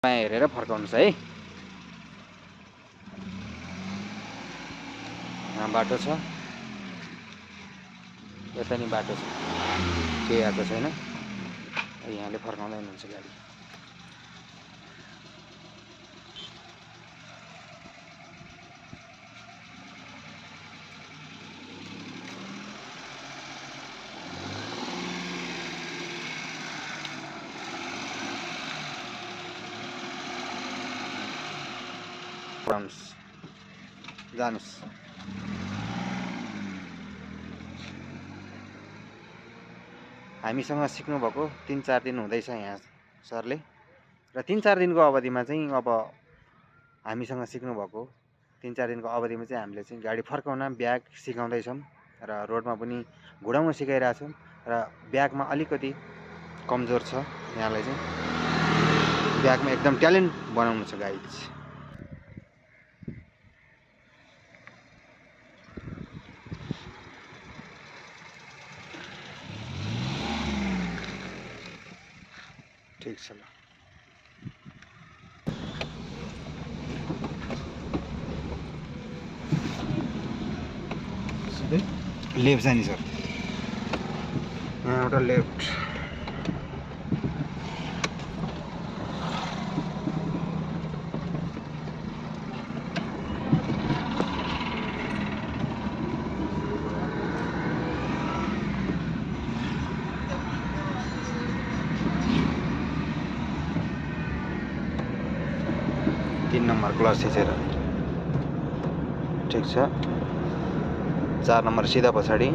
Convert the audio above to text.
हेरेर फर्काउनुहोस् है। यहाँ बाटो छ, यता नि बाटो छ, केही आएको छैन। यहाँले फर्काउँदै हुनुहुन्छ गाडी। जानुस्। हामीसँग सिक्नुभएको 3-4 दिन हुँदैछ यहाँ सरले, र 3-4 दिनको अवधिमा चाहिँ अब हामीसँग सिक्नुभएको 3-4 दिनको अवधिमा चाहिँ हामीले चाहिँ गाडी फर्काउन ब्याग सिकाउँदैछौँ र रोडमा पनि घुडाउन सिकाइरहेछौँ र ब्यागमा अलिकति कमजोर छ। यहाँलाई चाहिँ ब्यागमा एकदम ट्यालेन्ट बनाउनु छ गाइज। ठिक छ ल। लेफ्ट जाने सर, यहाँबाट लेफ्ट। तीन नंबर क्लच थिचेर। ठिक छ। 4 नम्बर सिधा पछाडि।